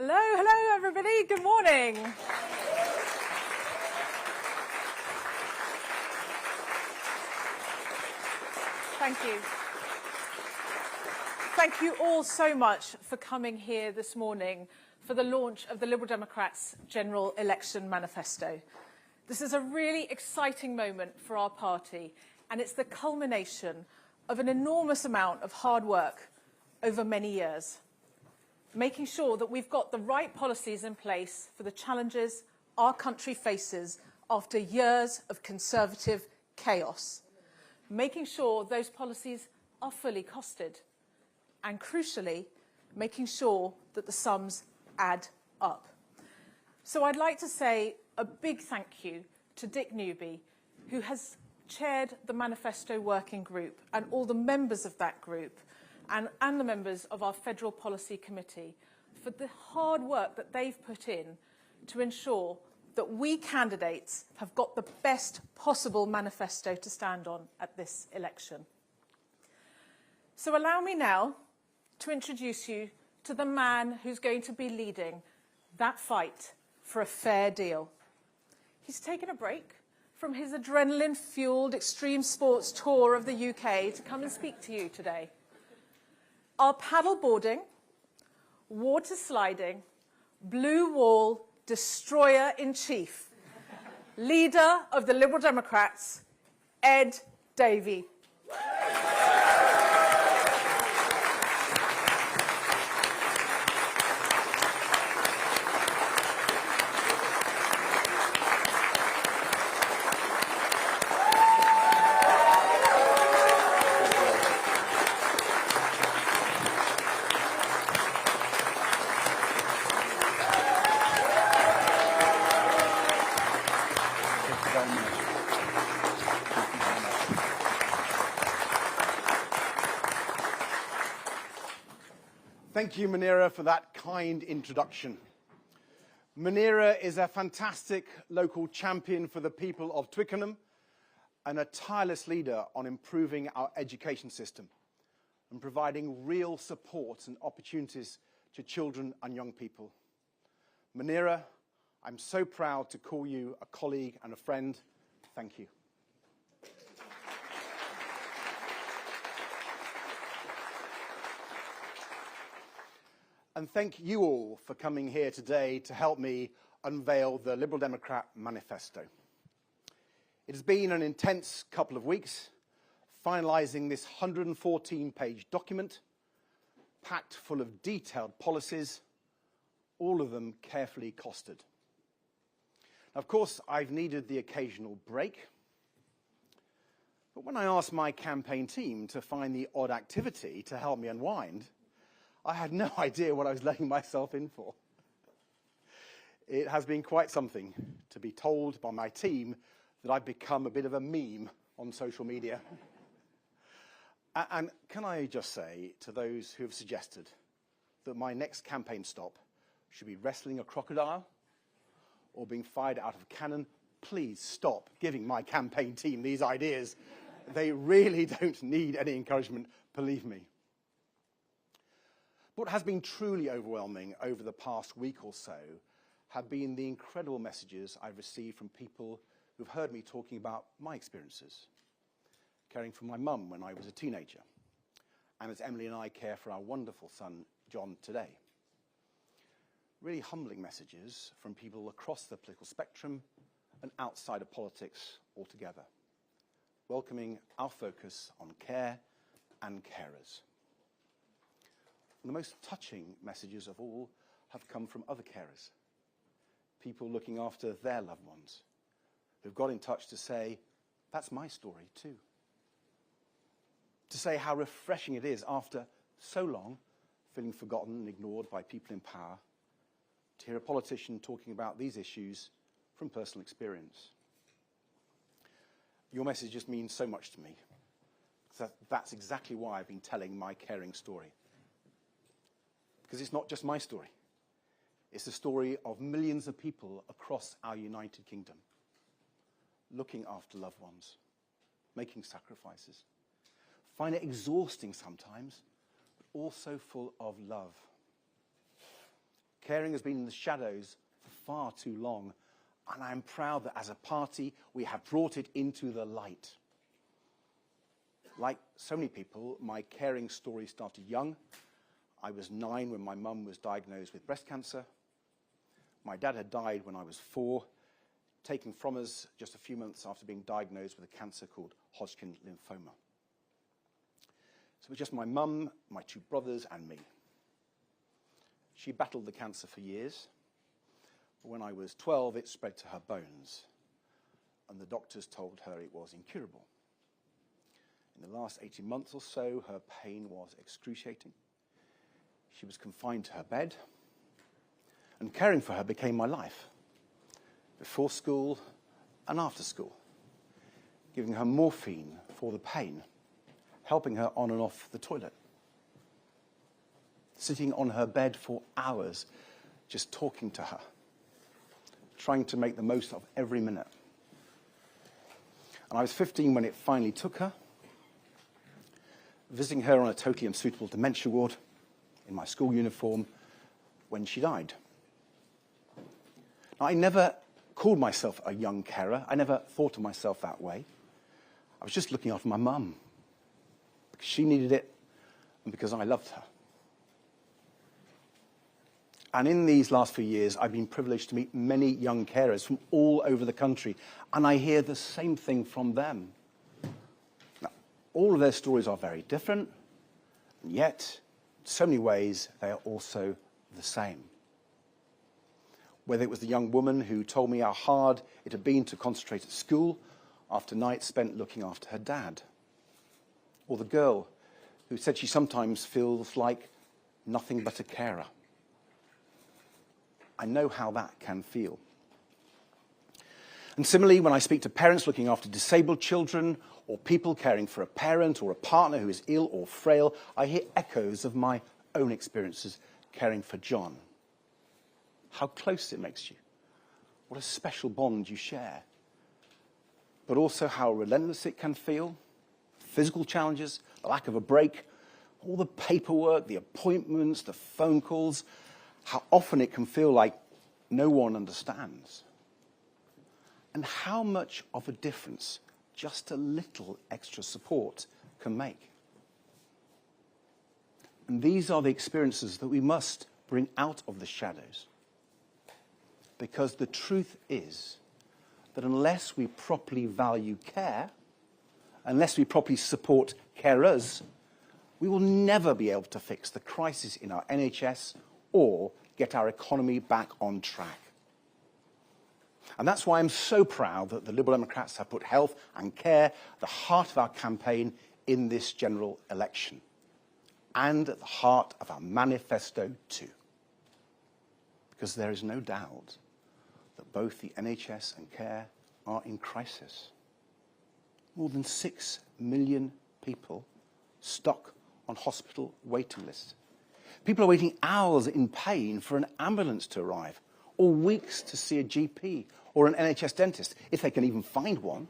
Hello everybody, good morning. Thank you. Thank you all so much for coming here this morning for the launch of the Liberal Democrats' General Election Manifesto. This is a really exciting moment for our party, and it's the culmination of an enormous amount of hard work over many years, making sure that we've got the right policies in place for the challenges our country faces after years of Conservative chaos, making sure those policies are fully costed, and crucially, making sure that the sums add up. So I'd like to say a big thank you to Dick Newby, who has chaired the Manifesto Working Group, and all the members of that group, and the members of our Federal Policy Committee, for the hard work that they've put in to ensure that we candidates have got the best possible manifesto to stand on at this election. So allow me now to introduce you to the man who's going to be leading that fight for a fair deal. He's taken a break from his adrenaline-fueled extreme sports tour of the UK to come and speak to you today. Our paddle boarding, water sliding, blue wall destroyer-in-chief, leader of the Liberal Democrats, Ed Davey. Thank you, Munira, for that kind introduction. Munira is a fantastic local champion for the people of Twickenham and a tireless leader on improving our education system and providing real support and opportunities to children and young people. Munira, I'm so proud to call you a colleague and a friend. Thank you. And thank you all for coming here today to help me unveil the Liberal Democrat Manifesto. It has been an intense couple of weeks, finalising this 114-page document, packed full of detailed policies, all of them carefully costed. Of course, I've needed the occasional break, but when I asked my campaign team to find the odd activity to help me unwind, I had no idea what I was letting myself in for. It has been quite something to be told by my team that I've become a bit of a meme on social media. And can I just say to those who have suggested that my next campaign stop should be wrestling a crocodile or being fired out of a cannon, please stop giving my campaign team these ideas. They really don't need any encouragement, believe me. What has been truly overwhelming over the past week or so have been the incredible messages I've received from people who've heard me talking about my experiences, caring for my mum when I was a teenager, and as Emily and I care for our wonderful son, John, today. Really humbling messages from people across the political spectrum and outside of politics altogether, welcoming our focus on care and carers. And the most touching messages of all have come from other carers, people looking after their loved ones, who've got in touch to say, that's my story too. To say how refreshing it is after so long feeling forgotten and ignored by people in power, to hear a politician talking about these issues from personal experience. Your message just means so much to me. That's exactly why I've been telling my caring story. Because it's not just my story. It's the story of millions of people across our United Kingdom, looking after loved ones, making sacrifices, find it exhausting sometimes, but also full of love. Caring has been in the shadows for far too long, and I'm proud that as a party, we have brought it into the light. Like so many people, my caring story started young. I was 9 when my mum was diagnosed with breast cancer. My dad had died when I was 4, taken from us just a few months after being diagnosed with a cancer called Hodgkin lymphoma. So it was just my mum, my 2 brothers, and me. She battled the cancer for years. But when I was 12, it spread to her bones, and the doctors told her it was incurable. In the last 18 months or so, her pain was excruciating. She was confined to her bed, and caring for her became my life, before school and after school, giving her morphine for the pain, helping her on and off the toilet, sitting on her bed for hours, just talking to her, trying to make the most of every minute. And I was 15 when it finally took her, visiting her on a totally unsuitable dementia ward in my school uniform when she died. Now, I never called myself a young carer. I never thought of myself that way. I was just looking after my mum because she needed it and because I loved her. And in these last few years, I've been privileged to meet many young carers from all over the country, and I hear the same thing from them. Now, all of their stories are very different, and yet, in so many ways, they are also the same. Whether it was the young woman who told me how hard it had been to concentrate at school after nights spent looking after her dad, or the girl who said she sometimes feels like nothing but a carer. I know how that can feel. And similarly, when I speak to parents looking after disabled children, or people caring for a parent or a partner who is ill or frail, I hear echoes of my own experiences caring for John. How close it makes you. What a special bond you share. But also how relentless it can feel. Physical challenges, the lack of a break, all the paperwork, the appointments, the phone calls, how often it can feel like no one understands. And how much of a difference just a little extra support can make. And these are the experiences that we must bring out of the shadows. Because the truth is that unless we properly value care, unless we properly support carers, we will never be able to fix the crisis in our NHS or get our economy back on track. And that's why I'm so proud that the Liberal Democrats have put health and care at the heart of our campaign in this general election, and at the heart of our manifesto too. Because there is no doubt that both the NHS and care are in crisis. More than 6 million people stuck on hospital waiting lists. People are waiting hours in pain for an ambulance to arrive, or weeks to see a GP or an NHS dentist, if they can even find one.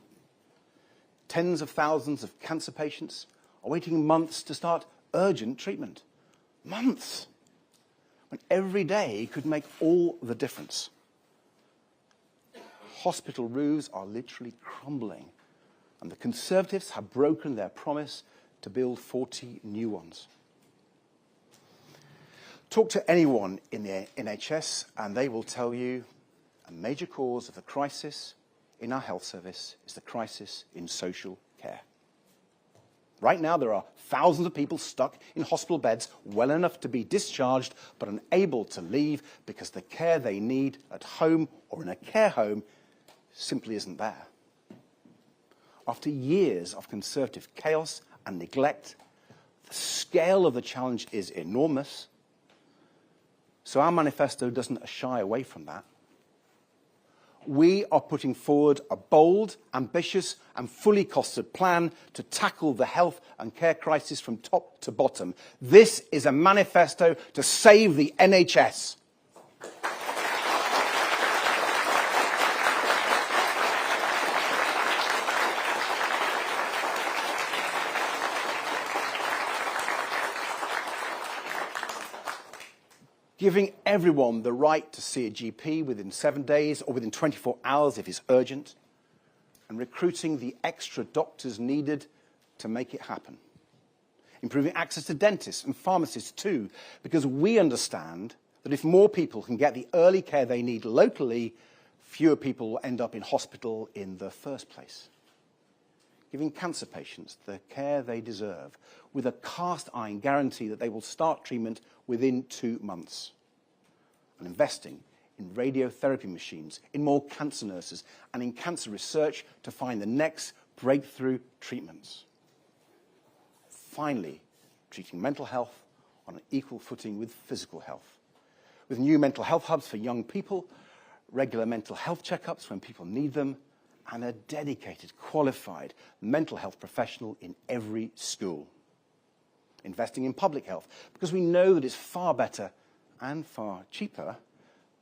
Tens of thousands of cancer patients are waiting months to start urgent treatment. Months! When every day could make all the difference. Hospital roofs are literally crumbling, and the Conservatives have broken their promise to build 40 new ones. Talk to anyone in the NHS and they will tell you a major cause of the crisis in our health service is the crisis in social care. Right now there are thousands of people stuck in hospital beds well enough to be discharged but unable to leave because the care they need at home or in a care home simply isn't there. After years of Conservative chaos and neglect, the scale of the challenge is enormous. So our manifesto doesn't shy away from that. We are putting forward a bold, ambitious and fully costed plan to tackle the health and care crisis from top to bottom. This is a manifesto to save the NHS. giving everyone the right to see a GP within 7 days or within 24 hours if it's urgent, and recruiting the extra doctors needed to make it happen. Improving access to dentists and pharmacists too, because we understand that if more people can get the early care they need locally, fewer people will end up in hospital in the first place. Giving cancer patients the care they deserve with a cast-iron guarantee that they will start treatment within 2 months. And investing in radiotherapy machines, in more cancer nurses, and in cancer research to find the next breakthrough treatments. Finally, treating mental health on an equal footing with physical health, with new mental health hubs for young people, regular mental health checkups when people need them, and a dedicated, qualified mental health professional in every school. Investing in public health, because we know that it's far better and far cheaper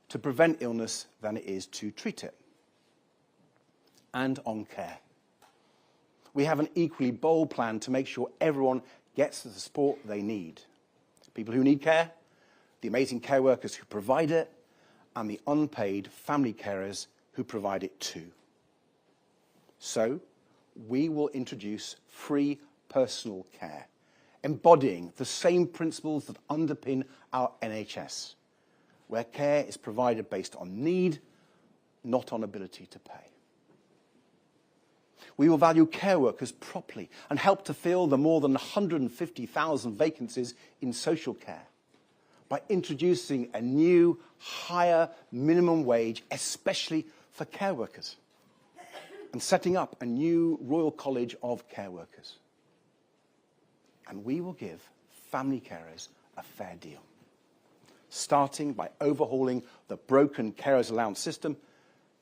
to prevent illness than it is to treat it. And on care. We have an equally bold plan to make sure everyone gets the support they need. People who need care, the amazing care workers who provide it, and the unpaid family carers who provide it too. So, we will introduce free personal care, embodying the same principles that underpin our NHS, where care is provided based on need, not on ability to pay. We will value care workers properly and help to fill the more than 150,000 vacancies in social care by introducing a new, higher minimum wage, especially for care workers, and setting up a new Royal College of Care Workers. And we will give family carers a fair deal, starting by overhauling the broken carers allowance system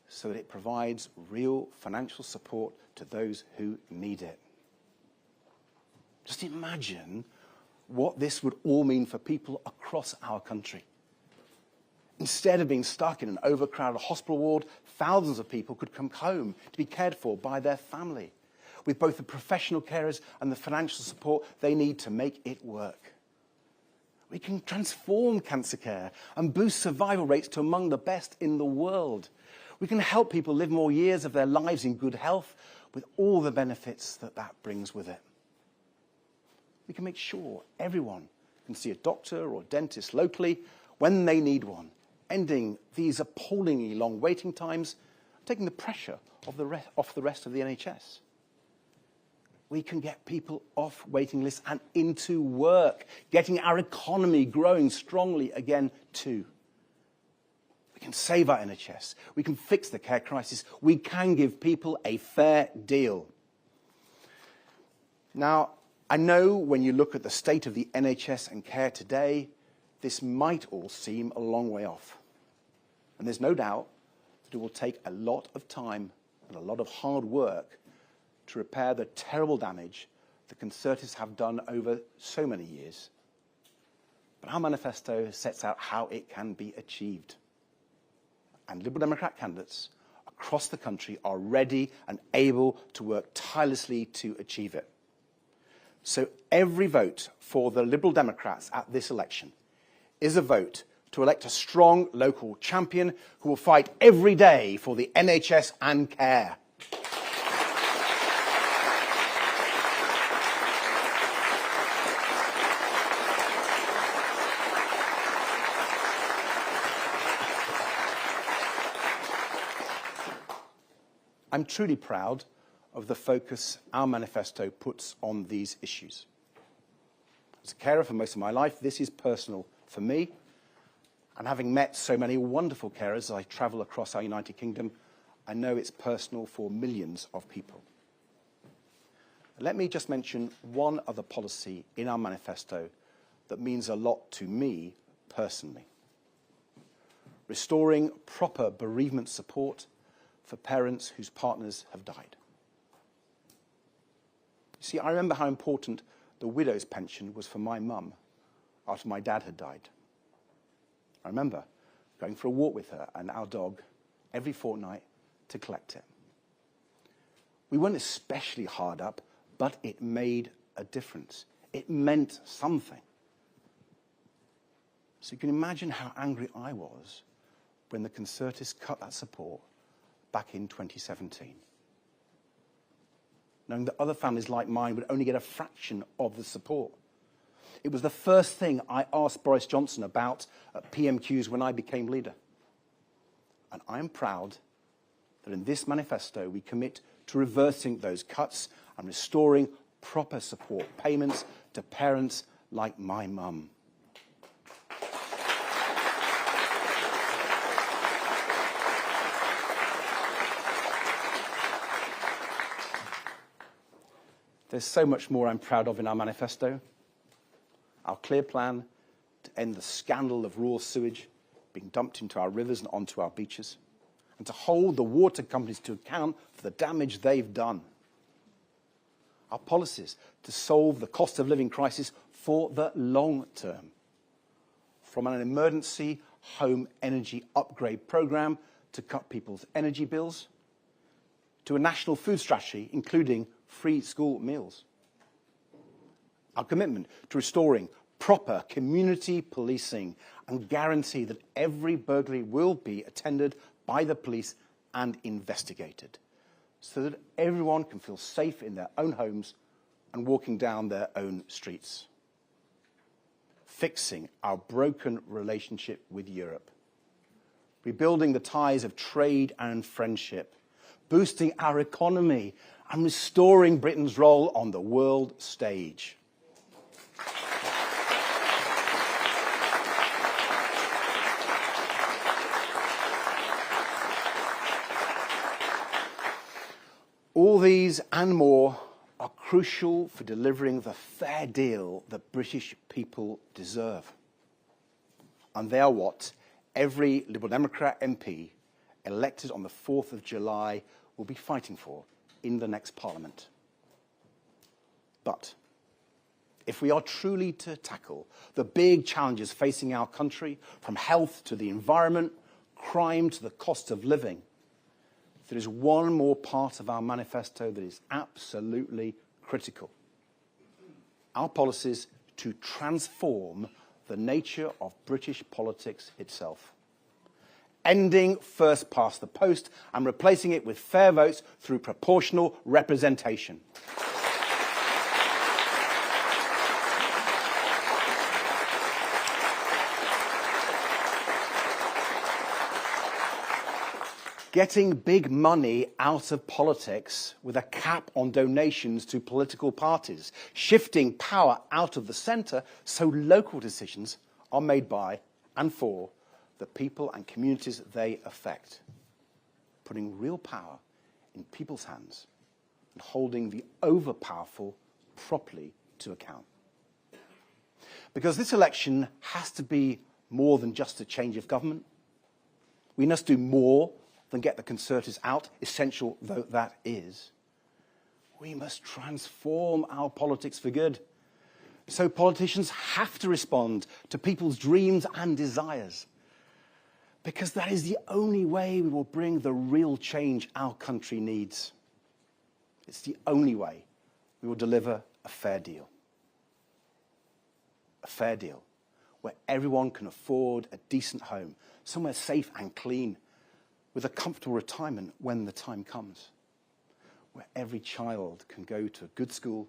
so that it provides real financial support to those who need it. Just imagine what this would all mean for people across our country. Instead of being stuck in an overcrowded hospital ward, thousands of people could come home to be cared for by their family, with both the professional carers and the financial support they need to make it work. We can transform cancer care and boost survival rates to among the best in the world. We can help people live more years of their lives in good health with all the benefits that that brings with it. We can make sure everyone can see a doctor or dentist locally when they need one, ending these appallingly long waiting times, taking the pressure off the rest of the NHS. We can get people off waiting lists and into work, getting our economy growing strongly again too. We can save our NHS. We can fix the care crisis. We can give people a fair deal. Now, I know when you look at the state of the NHS and care today, this might all seem a long way off. And there's no doubt that it will take a lot of time and a lot of hard work to repair the terrible damage the Conservatives have done over so many years. But our manifesto sets out how it can be achieved. And Liberal Democrat candidates across the country are ready and able to work tirelessly to achieve it. So every vote for the Liberal Democrats at this election is a vote to elect a strong local champion who will fight every day for the NHS and care. I'm truly proud of the focus our manifesto puts on these issues. As a carer for most of my life, this is personal for me. And having met so many wonderful carers as I travel across our United Kingdom, I know it's personal for millions of people. Let me just mention one other policy in our manifesto that means a lot to me personally. Restoring proper bereavement support for parents whose partners have died. You see, I remember how important the widow's pension was for my mum after my dad had died. I remember going for a walk with her and our dog every fortnight to collect it. We weren't especially hard up, but it made a difference. It meant something. So you can imagine how angry I was when the Conservatives cut that support back in 2017. Knowing that other families like mine would only get a fraction of the support. It was the first thing I asked Boris Johnson about at PMQs when I became leader. And I am proud that in this manifesto we commit to reversing those cuts and restoring proper support payments to parents like my mum. There's so much more I'm proud of in our manifesto. Our clear plan to end the scandal of raw sewage being dumped into our rivers and onto our beaches, and to hold the water companies to account for the damage they've done. Our policies to solve the cost of living crisis for the long term. From an emergency home energy upgrade programme to cut people's energy bills, to a national food strategy including free school meals. Our commitment to restoring proper community policing and guarantee that every burglary will be attended by the police and investigated, so that everyone can feel safe in their own homes and walking down their own streets. Fixing our broken relationship with Europe. Rebuilding the ties of trade and friendship. Boosting our economy and restoring Britain's role on the world stage. All these and more are crucial for delivering the fair deal that British people deserve. And they are what every Liberal Democrat MP elected on the 4th of July will be fighting for in the next Parliament. But if we are truly to tackle the big challenges facing our country, from health to the environment, crime to the cost of living, there is one more part of our manifesto that is absolutely critical. Our policies to transform the nature of British politics itself. Ending first past the post and replacing it with fair votes through proportional representation. Getting big money out of politics with a cap on donations to political parties. Shifting power out of the centre so local decisions are made by and for the people and communities they affect. Putting real power in people's hands and holding the overpowerful properly to account. Because this election has to be more than just a change of government. We must do more than get the Conservatives out, essential though that is. We must transform our politics for good. So politicians have to respond to people's dreams and desires. Because that is the only way we will bring the real change our country needs. It's the only way we will deliver a fair deal. A fair deal where everyone can afford a decent home, somewhere safe and clean, with a comfortable retirement when the time comes, where every child can go to a good school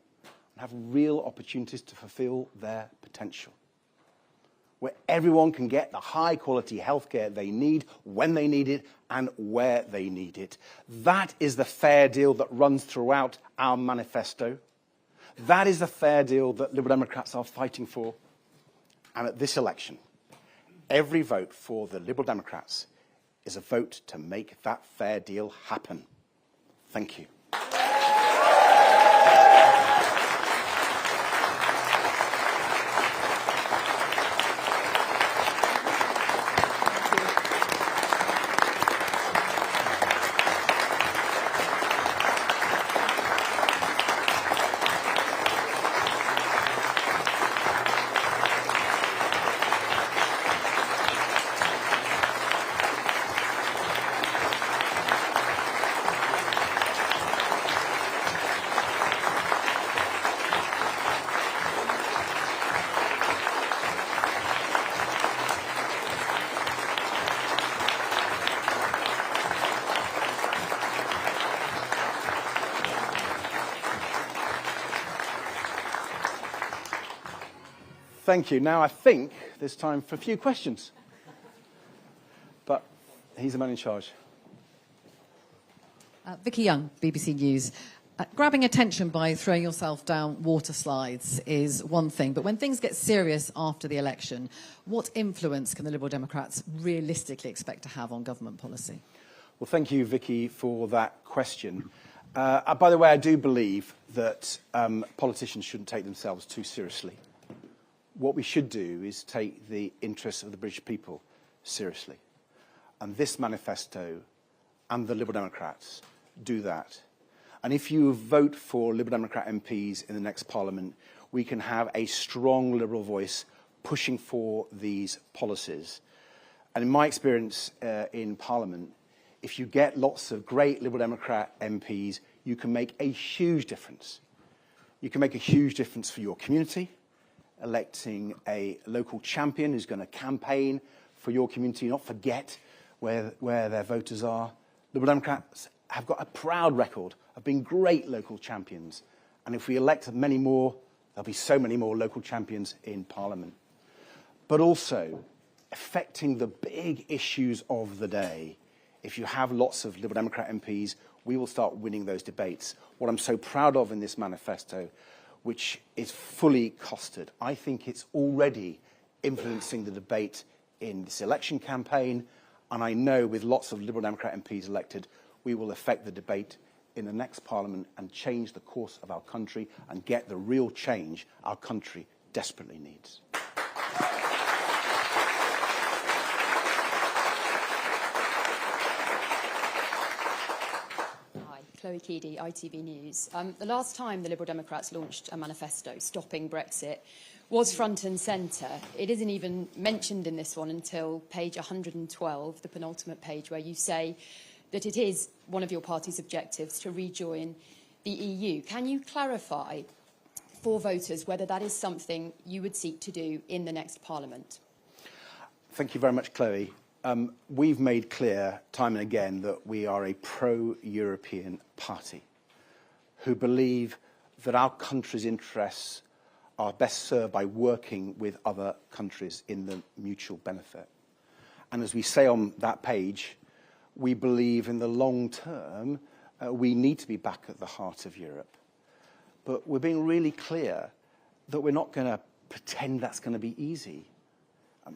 and have real opportunities to fulfill their potential, where everyone can get the high-quality healthcare they need when they need it and where they need it. That is the fair deal that runs throughout our manifesto. That is the fair deal that Liberal Democrats are fighting for. And at this election, every vote for the Liberal Democrats is a vote to make that fair deal happen. Thank you. thank you. Now I think there's time for a few questions. But he's the man in charge. Vicky Young, BBC News. Grabbing attention by throwing yourself down water slides is one thing, but when things get serious after the election, what influence can the Liberal Democrats realistically expect to have on government policy? Well, thank you, Vicky, for that question. By the way, I do believe that politicians shouldn't take themselves too seriously. What we should do is take the interests of the British people seriously. And this manifesto and the Liberal Democrats do that. And if you vote for Liberal Democrat MPs in the next Parliament, we can have a strong Liberal voice pushing for these policies. And in my experience in Parliament, if you get lots of great Liberal Democrat MPs, you can make a huge difference. You can make a huge difference for your community, electing a local champion who's going to campaign for your community, not forget where their voters are. Liberal Democrats have got a proud record of being great local champions. And if we elect many more, there'll be so many more local champions in Parliament. But also, affecting the big issues of the day. If you have lots of Liberal Democrat MPs, we will start winning those debates. What I'm so proud of in this manifesto, which is fully costed, I think it's already influencing the debate in this election campaign, and I know with lots of Liberal Democrat MPs elected, we will affect the debate in the next Parliament and change the course of our country and get the real change our country desperately needs. Chloe Keedy, ITV News. The last time the Liberal Democrats launched a manifesto stopping Brexit was front and centre. It isn't even mentioned in this one until page 112, the penultimate page, where you say that it is one of your party's objectives to rejoin the EU. Can you clarify for voters whether that is something you would seek to do in the next Parliament? Thank you very much, Chloe. We've made clear time and again that we are a pro-European party who believe that our country's interests are best served by working with other countries in the mutual benefit. And as we say on that page, we believe in the long term we need to be back at the heart of Europe. But we're being really clear that we're not going to pretend that's going to be easy.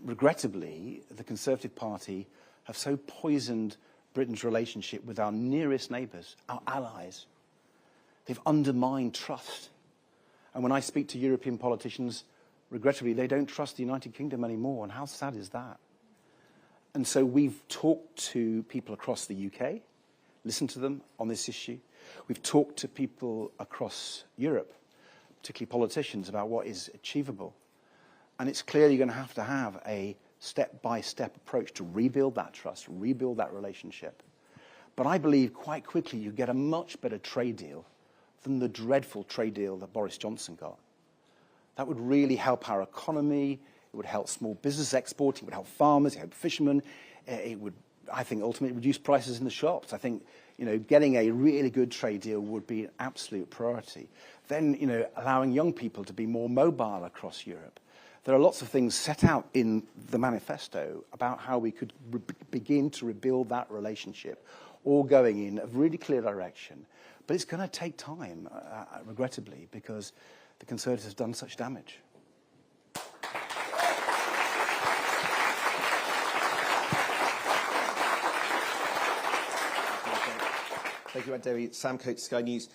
Regrettably, the Conservative Party have so poisoned Britain's relationship with our nearest neighbours, our allies. They've undermined trust. And when I speak to European politicians, regrettably, they don't trust the United Kingdom anymore. And how sad is that? And so we've talked to people across the UK, listened to them on this issue. We've talked to people across Europe, particularly politicians, about what is achievable. And it's clear you're going to have a step-by-step approach to rebuild that trust, rebuild that relationship. But I believe quite quickly you get a much better trade deal than the dreadful trade deal that Boris Johnson got. That would really help our economy. It would help small business exporting. It would help farmers. It would help fishermen. It would, I think, ultimately reduce prices in the shops. I think, getting a really good trade deal would be an absolute priority. Then, allowing young people to be more mobile across Europe. There are lots of things set out in the manifesto about how we could begin to rebuild that relationship, all going in a really clear direction. But it's going to take time, regrettably, because the Conservatives have done such damage. Thank you, Ed Davey. Sam Coates, Sky News.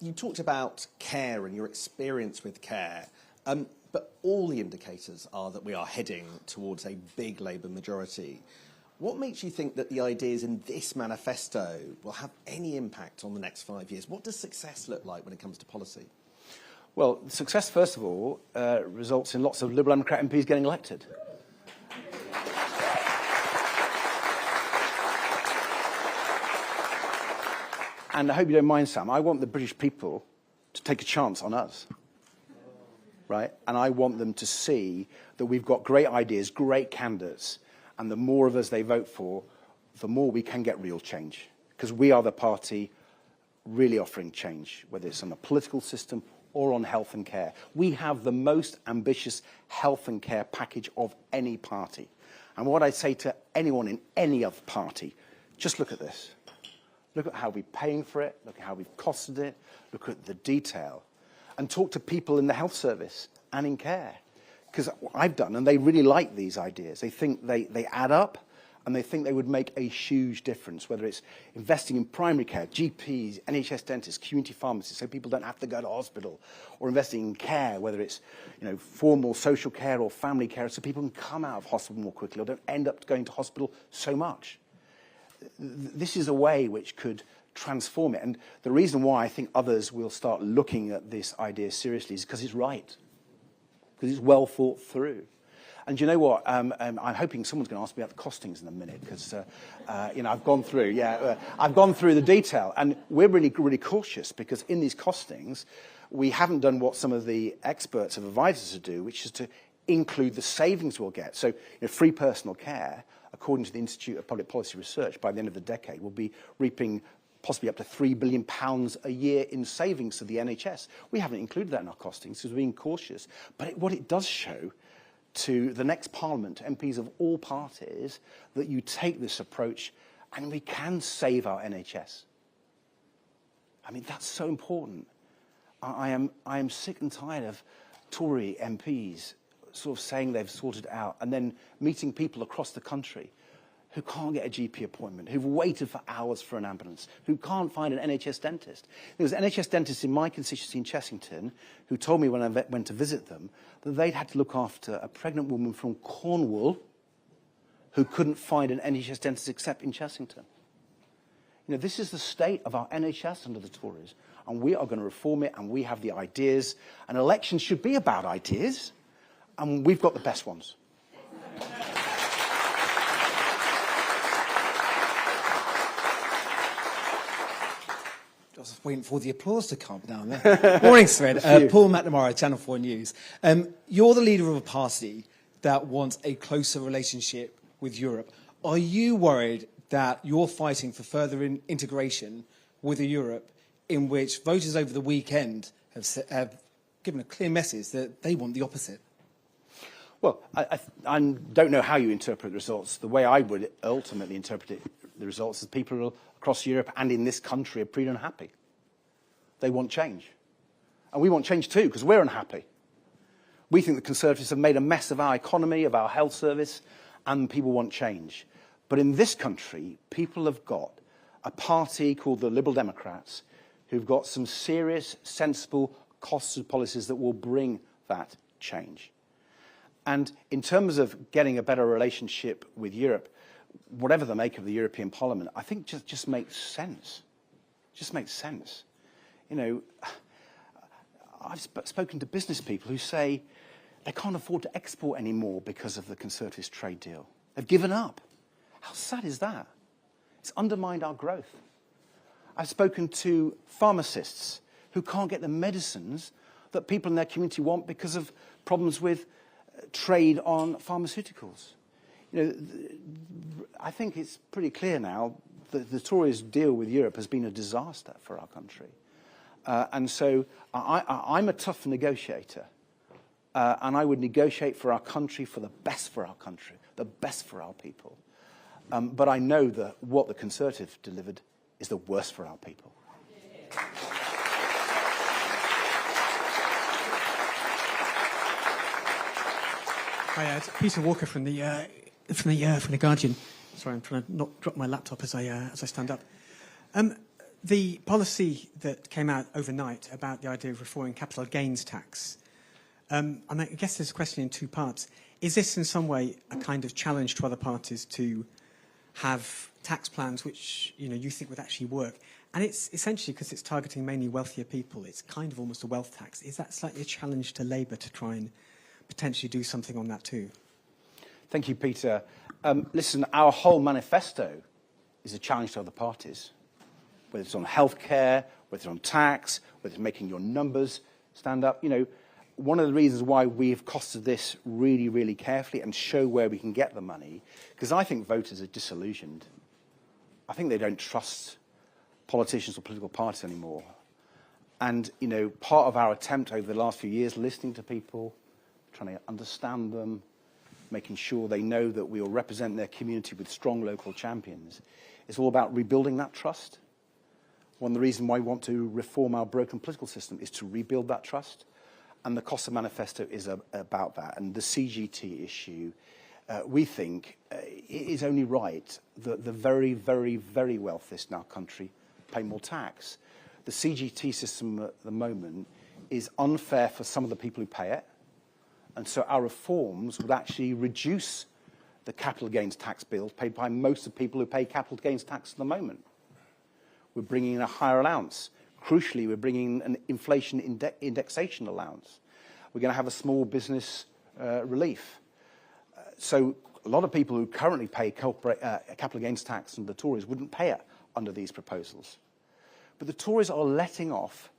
You talked about care and your experience with care. But all the indicators are that we are heading towards a big Labour majority. What makes you think that the ideas in this manifesto will have any impact on the next 5 years? What does success look like when it comes to policy? Well, success, first of all, results in lots of Liberal Democrat MPs getting elected. And I hope you don't mind, Sam, I want the British people to take a chance on us. Right? And I want them to see that we've got great ideas, great candidates, and the more of us they vote for, the more we can get real change. Because we are the party really offering change, whether it's on the political system or on health and care. We have the most ambitious health and care package of any party. And what I say to anyone in any other party, just look at this. Look at how we're paying for it, look at how we've costed it, look at the detail, and talk to people in the health service and in care. Because I've done, and they really like these ideas. They think they add up, and they think they would make a huge difference, whether it's investing in primary care, GPs, NHS dentists, community pharmacists, so people don't have to go to hospital, or investing in care, whether it's formal social care or family care, so people can come out of hospital more quickly or don't end up going to hospital so much. This is a way which could transform it. And the reason why I think others will start looking at this idea seriously is because it's right, because it's well thought through. And you know what? I'm hoping someone's going to ask me about the costings in a minute, because I've gone through, I've gone through the detail, and we're really, really cautious, because in these costings, we haven't done what some of the experts have advised us to do, which is to include the savings we'll get. So, free personal care, according to the Institute of Public Policy Research, by the end of the decade, will be reaping possibly up to £3 billion a year in savings to the NHS. We haven't included that in our costings because we're being cautious. But what it does show to the next Parliament, MPs of all parties, that you take this approach and we can save our NHS. I mean, that's so important. I am sick and tired of Tory MPs sort of saying they've sorted it out and then meeting people across the country who can't get a GP appointment, who've waited for hours for an ambulance, who can't find an NHS dentist. There was an NHS dentist in my constituency in Chessington who told me when I went to visit them that they'd had to look after a pregnant woman from Cornwall who couldn't find an NHS dentist except in Chessington. This is the state of our NHS under the Tories, and we are going to reform it, and we have the ideas, and elections should be about ideas, and we've got the best ones. I was waiting for the applause to come down there. Morning, Thread. Paul McNamara, Channel 4 News. You're the leader of a party that wants a closer relationship with Europe. Are you worried that you're fighting for further integration with a Europe in which voters over the weekend have given a clear message that they want the opposite? Well, I don't know how you interpret the results. The way I would ultimately interpret the results is people across Europe and in this country are pretty unhappy. They want change. And we want change too, because we're unhappy. We think the Conservatives have made a mess of our economy, of our health service, and people want change. But in this country, people have got a party called the Liberal Democrats who've got some serious, sensible, costed policies that will bring that change. And in terms of getting a better relationship with Europe, whatever the make of the European Parliament, I think just makes sense. Just makes sense. I've spoken to business people who say they can't afford to export anymore because of the Conservatives' trade deal. They've given up. How sad is that? It's undermined our growth. I've spoken to pharmacists who can't get the medicines that people in their community want because of problems with trade on pharmaceuticals. I think it's pretty clear now that the Tories' deal with Europe has been a disaster for our country. And so I'm a tough negotiator. And I would negotiate for our country, for the best for our country, the best for our people. But I know that what the Conservatives delivered is the worst for our people. Hi, it's Peter Walker from the Guardian. Sorry, I'm trying to not drop my laptop as I stand up. The policy that came out overnight about the idea of reforming capital gains tax. And I guess there's a question in two parts. Is this in some way a kind of challenge to other parties to have tax plans which you think would actually work? And it's essentially because it's targeting mainly wealthier people. It's kind of almost a wealth tax. Is that slightly a challenge to Labour to try and potentially do something on that too? Thank you, Peter. Listen, our whole manifesto is a challenge to other parties, whether it's on healthcare, whether it's on tax, whether it's making your numbers stand up. One of the reasons why we've costed this really, really carefully and show where we can get the money, because I think voters are disillusioned. I think they don't trust politicians or political parties anymore. And, you know, part of our attempt over the last few years, listening to people, trying to understand them, making sure they know that we will represent their community with strong local champions, is all about rebuilding that trust. One of the reasons why we want to reform our broken political system is to rebuild that trust. And the Costa Manifesto is about that. And the CGT issue, we think, it is only right that the very, very, very wealthiest in our country pay more tax. The CGT system at the moment is unfair for some of the people who pay it. And so our reforms would actually reduce the capital gains tax bills paid by most of the people who pay capital gains tax at the moment. We're bringing in a higher allowance. Crucially, we're bringing in an inflation indexation allowance. We're going to have a small business relief. So a lot of people who currently pay capital gains tax, and the Tories wouldn't pay it under these proposals. But the Tories are letting off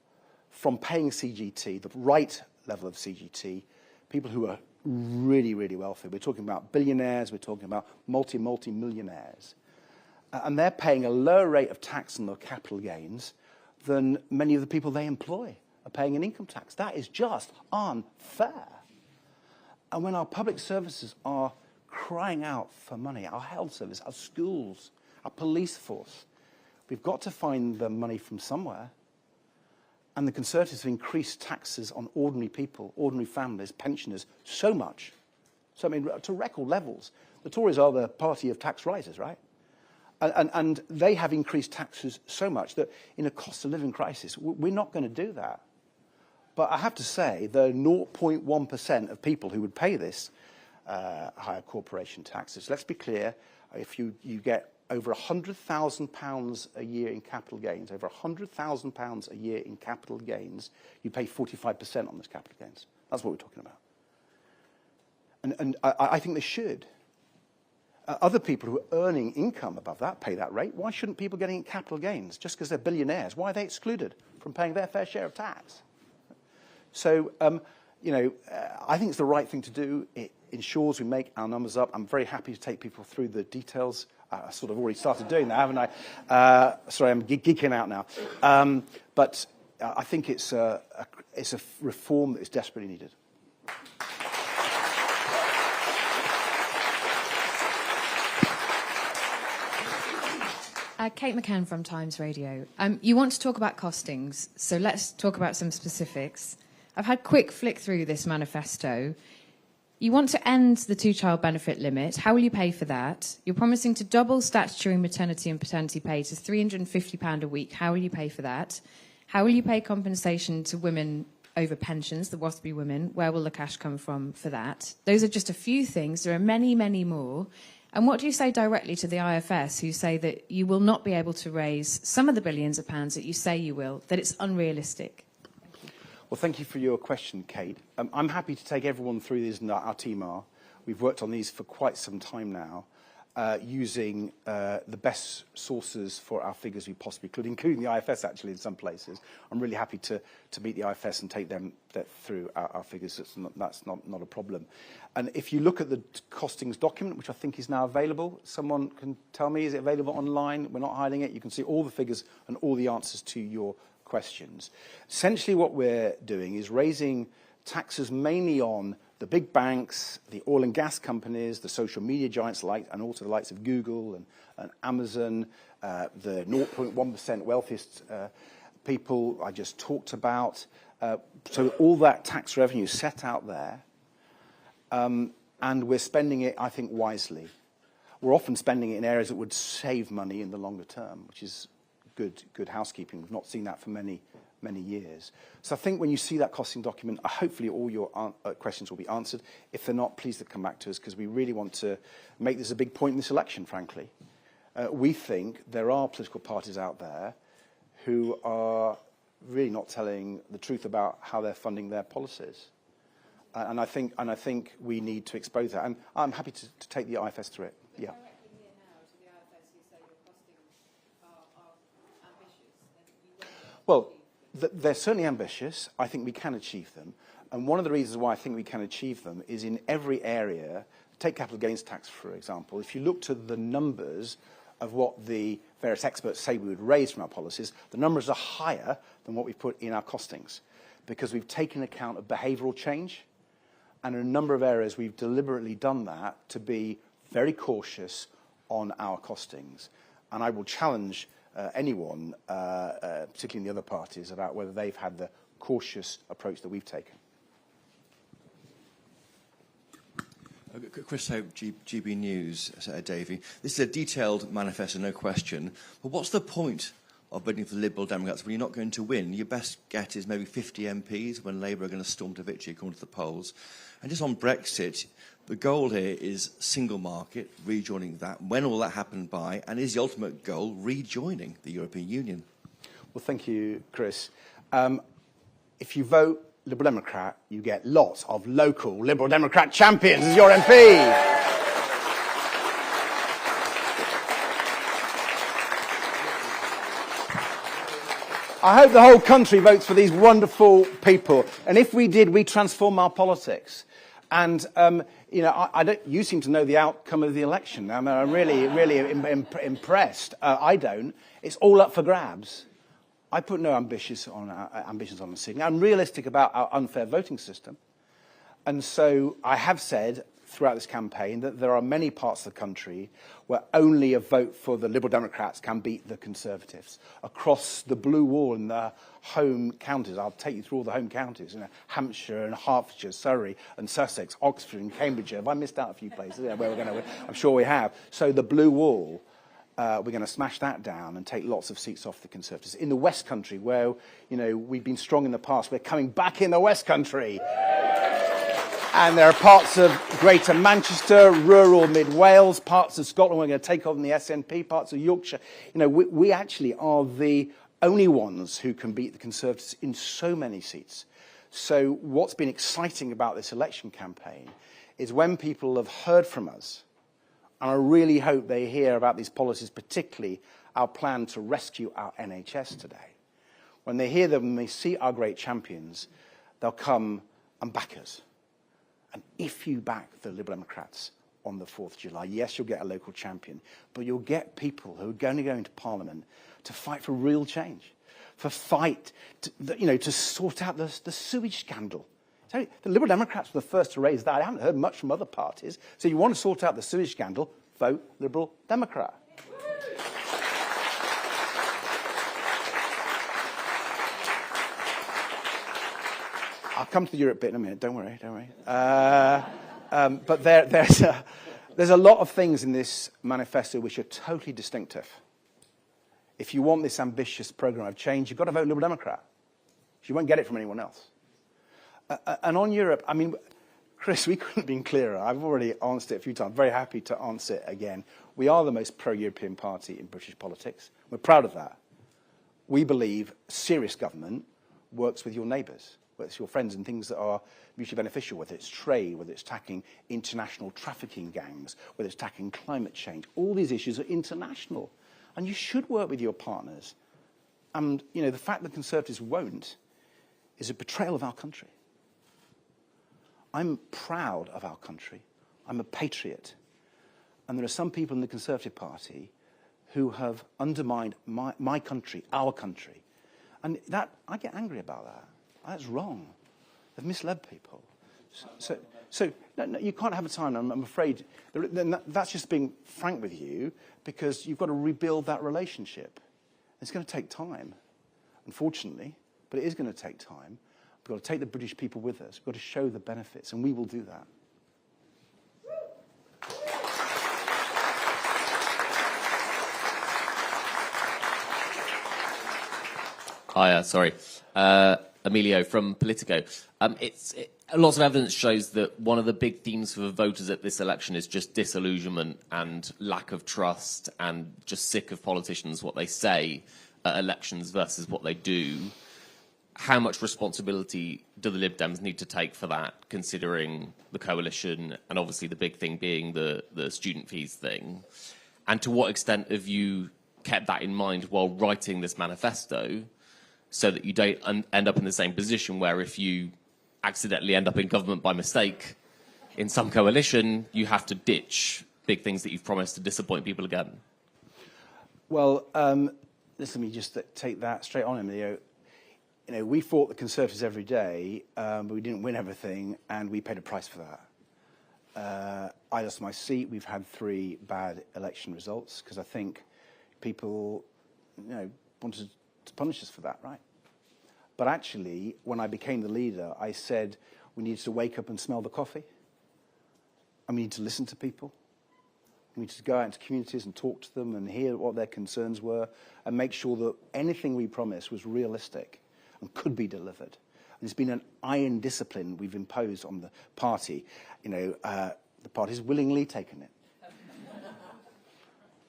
from paying CGT, the right level of CGT, people who are really, really wealthy. We're talking about billionaires, we're talking about multi-millionaires. And they're paying a lower rate of tax on their capital gains than many of the people they employ are paying in income tax. That is just unfair. And when our public services are crying out for money, our health service, our schools, our police force, we've got to find the money from somewhere. And the Conservatives have increased taxes on ordinary people, ordinary families, pensioners, so much. So, I mean, to record levels. The Tories are the party of tax risers, right? And they have increased taxes so much that in a cost of living crisis, we're not going to do that. But I have to say, the 0.1% of people who would pay this higher corporation taxes, let's be clear, if you get over £100,000 a year in capital gains, over £100,000 a year in capital gains, you pay 45% on those capital gains. That's what we're talking about. And I think they should. Other people who are earning income above that pay that rate. Why shouldn't people getting capital gains just because they're billionaires? Why are they excluded from paying their fair share of tax? So, you know, I think it's the right thing to do. It ensures we make our numbers up. I'm very happy to take people through the details. I sort of already started doing that, haven't I? Sorry, I'm geeking out now. But I think it's a reform that is desperately needed. Kate McCann from Times Radio. You want to talk about costings, so let's talk about some specifics. I've had a quick flick through this manifesto. You want to end the two-child benefit limit. How will you pay for that? You're promising to double statutory maternity and paternity pay to £350 a week. How will you pay for that? How will you pay compensation to women over pensions, the WASPy women? Where will the cash come from for that? Those are just a few things. There are many, many more. And what do you say directly to the IFS who say that you will not be able to raise some of the billions of pounds that you say you will, that it's unrealistic? Well, thank you for your question, Kate. I'm happy to take everyone through these, and our team are. We've worked on these for quite some time now, using the best sources for our figures we possibly could, including the IFS, actually, in some places. I'm really happy to meet the IFS and take them through our figures. That's not a problem. And if you look at the costings document, which I think is now available, someone can tell me, is it available online? We're not hiding it. You can see all the figures and all the answers to your questions. Essentially what we're doing is raising taxes mainly on the big banks, the oil and gas companies, the social media giants, and also the likes of Google and Amazon, the 0.1% wealthiest people I just talked about. So all that tax revenue is set out there, and we're spending it, I think, wisely. We're often spending it in areas that would save money in the longer term, which is good housekeeping. We've not seen that for many years. So I think when you see that costing document, hopefully all your questions will be answered. If they're not, please come back to us, because we really want to make this a big point in this election, frankly. We think there are political parties out there who are really not telling the truth about how they're funding their policies. And I think we need to expose that. And I'm happy to take the IFS through it. Yeah. Well, they're certainly ambitious. I think we can achieve them. And one of the reasons why I think we can achieve them is in every area. Take capital gains tax, for example. If you look to the numbers of what the various experts say we would raise from our policies, the numbers are higher than what we've put in our costings, because we've taken account of behavioural change, and in a number of areas we've deliberately done that to be very cautious on our costings. And I will challenge anyone, particularly in the other parties, about whether they've had the cautious approach that we've taken. Chris Hope, GB News, Ed Davey. This is a detailed manifesto, no question. But what's the point of voting for the Liberal Democrats when you're not going to win? Your best get is maybe 50 MPs when Labour are going to storm to victory, according to the polls. And just on Brexit, the goal here is single market, rejoining that. When will that happen by? And is the ultimate goal rejoining the European Union? Well, thank you, Chris. If you vote Liberal Democrat, you get lots of local Liberal Democrat champions as your MP. I hope the whole country votes for these wonderful people. And if we did, we transform our politics. And, you know, you seem to know the outcome of the election. I'm really, really impressed. I don't. It's all up for grabs. I put no ambitions on the ceiling. I'm realistic about our unfair voting system. And so I have said throughout this campaign that there are many parts of the country where only a vote for the Liberal Democrats can beat the Conservatives. Across the blue wall in the home counties, I'll take you through all the home counties, you know, Hampshire and Hertfordshire, Surrey and Sussex, Oxford and Cambridgeshire. Have I missed out a few places where we're going to win? I'm sure we have. So the blue wall, we're going to smash that down and take lots of seats off the Conservatives. In the West Country, where, you know, we've been strong in the past, we're coming back in the West Country. And there are parts of Greater Manchester, rural Mid Wales, parts of Scotland we're going to take on the SNP, parts of Yorkshire. You know, we actually are the only ones who can beat the Conservatives in so many seats. So what's been exciting about this election campaign is when people have heard from us, and I really hope they hear about these policies, particularly our plan to rescue our NHS today. When they hear them and they see our great champions, they'll come and back us. And if you back the Liberal Democrats on the 4th of July, yes, you'll get a local champion, but you'll get people who are going to go into Parliament to fight for real change, to sort out the sewage scandal. The Liberal Democrats were the first to raise that. I haven't heard much from other parties. So you want to sort out the sewage scandal, vote Liberal Democrat. I'll come to the Europe bit in a minute. Don't worry. But there's a lot of things in this manifesto which are totally distinctive. If you want this ambitious programme of change, you've got to vote Liberal Democrat. You won't get it from anyone else. And on Europe, I mean, Chris, we couldn't have been clearer. I've already answered it a few times. Very happy to answer it again. We are the most pro-European party in British politics. We're proud of that. We believe serious government works with your neighbours, whether it's your friends and things that are mutually beneficial, whether it's trade, whether it's tackling international trafficking gangs, whether it's tackling climate change. All these issues are international. And you should work with your partners. And, you know, the fact that Conservatives won't is a betrayal of our country. I'm proud of our country. I'm a patriot. And there are some people in the Conservative Party who have undermined my country, our country. And that, I get angry about that. That's wrong. They've misled people. So no, you can't have a time, I'm afraid. That's just being frank with you, because you've got to rebuild that relationship. It's going to take time, unfortunately, but it is going to take time. We've got to take the British people with us. We've got to show the benefits, and we will do that. Hi, Emilio from Politico. Lots of evidence shows that one of the big themes for the voters at this election is just disillusionment and lack of trust and just sick of politicians, what they say at elections versus what they do. How much responsibility do the Lib Dems need to take for that, considering the coalition and obviously the big thing being the student fees thing? And to what extent have you kept that in mind while writing this manifesto, so that you don't end up in the same position where if you accidentally end up in government by mistake in some coalition, you have to ditch big things that you've promised to disappoint people again? Well, let me just take that straight on, Emilio. you know, we fought the Conservatives every day, but we didn't win everything, and we paid a price for that. I lost my seat. We've had 3 bad election results because I think people, you know, wanted to punish us for that, right? But actually, when I became the leader, I said we needed to wake up and smell the coffee, and we need to listen to people. We need to go out into communities and talk to them and hear what their concerns were and make sure that anything we promised was realistic and could be delivered. And it's been an iron discipline we've imposed on the party. You know, the party's willingly taken it.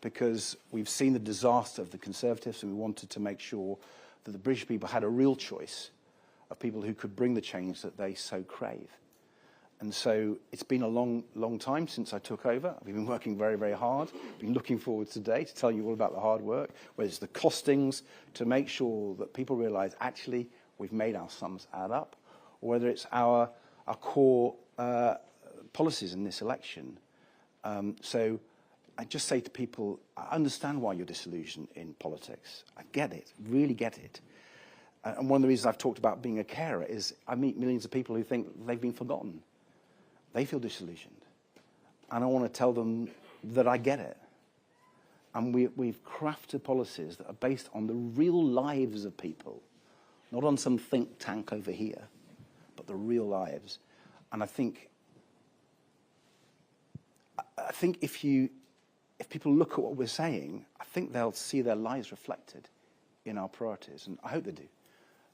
Because we've seen the disaster of the Conservatives, and we wanted to make sure that the British people had a real choice of people who could bring the change that they so crave. And so it's been a long, long time since I took over. We've been working very, very hard. Been looking forward today to tell you all about the hard work, whether it's the costings to make sure that people realise actually we've made our sums add up, or whether it's our core policies in this election. So I just say to people, I understand why you're disillusioned in politics. I get it, really get it. And one of the reasons I've talked about being a carer is I meet millions of people who think they've been forgotten. They feel disillusioned. And I want to tell them that I get it. And we've crafted policies that are based on the real lives of people, not on some think tank over here, but the real lives. And I think if people look at what we're saying, I think they'll see their lives reflected in our priorities, and I hope they do.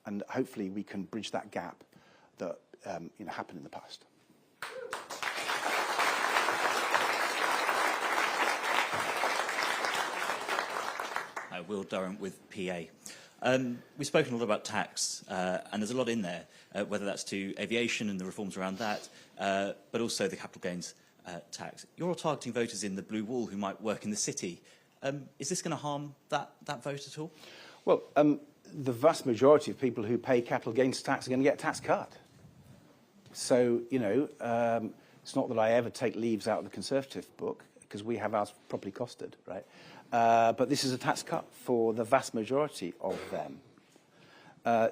And hopefully we can bridge that gap that happened in the past. Hi, Will Durham with PA. We've spoken a lot about tax, and there's a lot in there, whether that's to aviation and the reforms around that, but also the capital gains tax. You're all targeting voters in the blue wall who might work in the city. Is this going to harm that vote at all? Well, the vast majority of people who pay capital gains tax are going to get a tax cut. So, it's not that I ever take leaves out of the Conservative book, because we have ours properly costed, right? But this is a tax cut for the vast majority of them.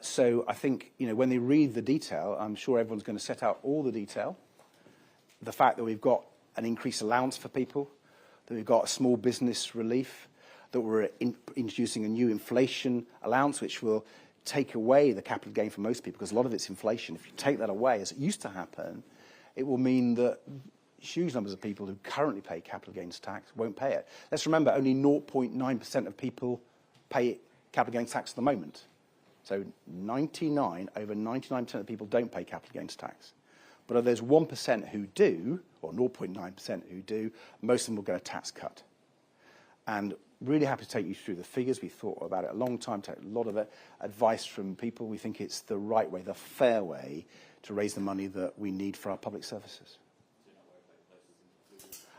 So I think, when they read the detail, I'm sure everyone's going to set out all the detail. The fact that we've got an increased allowance for people, that we've got a small business relief, that we're introducing a new inflation allowance, which will take away the capital gain for most people, because a lot of it's inflation. If you take that away, as it used to happen, it will mean that huge numbers of people who currently pay capital gains tax won't pay it. Let's remember, only 0.9% of people pay capital gains tax at the moment. So over 99% of people don't pay capital gains tax. But of those 1% who do, or 0.9% who do, most of them will get a tax cut. And really happy to take you through the figures. We thought about it a long time, take a lot of advice from people. We think it's the right way, the fair way, to raise the money that we need for our public services.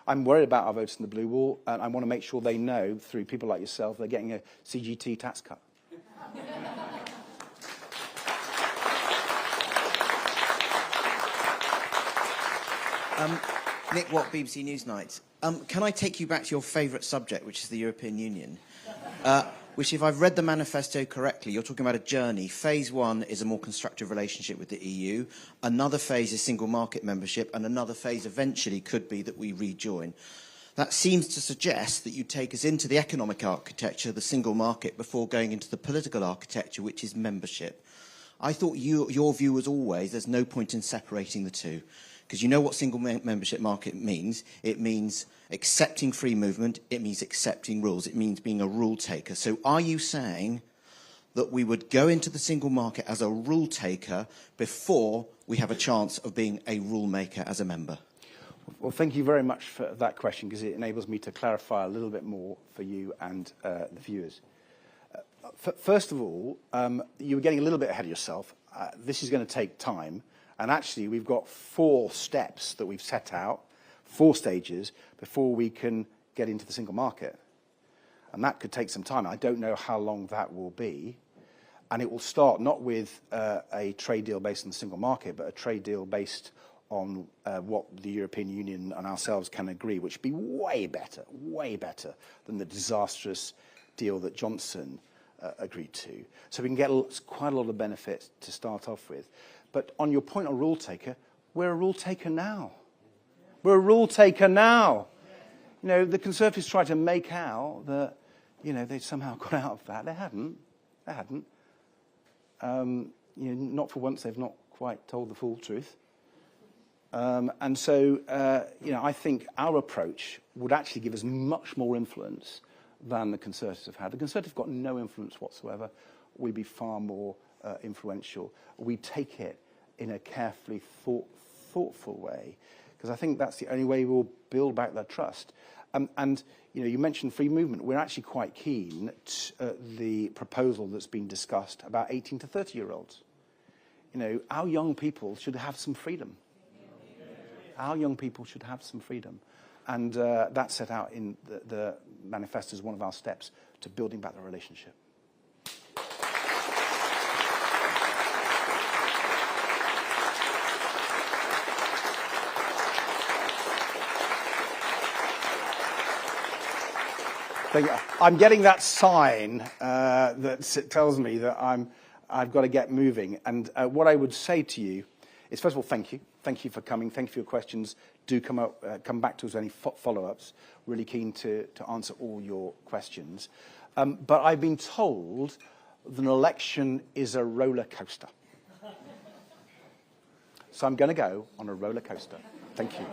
I'm worried about our voters in the blue wall, and I want to make sure they know, through people like yourself, they're getting a CGT tax cut. Nick Watt, BBC Newsnight. Can I take you back to your favourite subject, which is the European Union? Which, if I've read the manifesto correctly, you're talking about a journey. Phase 1 is a more constructive relationship with the EU. Another phase is single market membership, and another phase eventually could be that we rejoin. That seems to suggest that you take us into the economic architecture, the single market, before going into the political architecture, which is membership. I thought your view was always there's no point in separating the two. Because you know what single membership market means. It means accepting free movement. It means accepting rules. It means being a rule taker. So are you saying that we would go into the single market as a rule taker before we have a chance of being a rule maker as a member? Well, thank you very much for that question, because it enables me to clarify a little bit more for you and the viewers. First of all, you were getting a little bit ahead of yourself. This is going to take time. And actually, we've got 4 steps that we've set out, 4 stages, before we can get into the single market. And that could take some time. I don't know how long that will be. And it will start not with a trade deal based on the single market, but a trade deal based on what the European Union and ourselves can agree, which would be way better than the disastrous deal that Johnson agreed to. So we can get quite a lot of benefit to start off with. But on your point on rule taker, we're a rule taker now. We're a rule taker now. You know, the Conservatives tried to make out that, you know, they'd somehow got out of that. They hadn't. They hadn't. You know, not for once, they've not quite told the full truth. And so, you know, I think our approach would actually give us much more influence than the Conservatives have had. The Conservatives have got no influence whatsoever. We'd be far more influential. We take it in a carefully thoughtful way, because I think that's the only way we'll build back their trust. And you know, you mentioned free movement. We're actually quite keen at the proposal that's been discussed about 18 to 30-year-olds. You know, our young people should have some freedom. Our young people should have some freedom. And that's set out in the manifesto as one of our steps to building back the relationship. I'm getting that sign that tells me that I've got to get moving. And what I would say to you is, first of all, thank you. Thank you for coming. Thank you for your questions. Do come back to us with any follow-ups. Really keen to answer all your questions. But I've been told that an election is a roller coaster. So I'm going to go on a roller coaster. Thank you.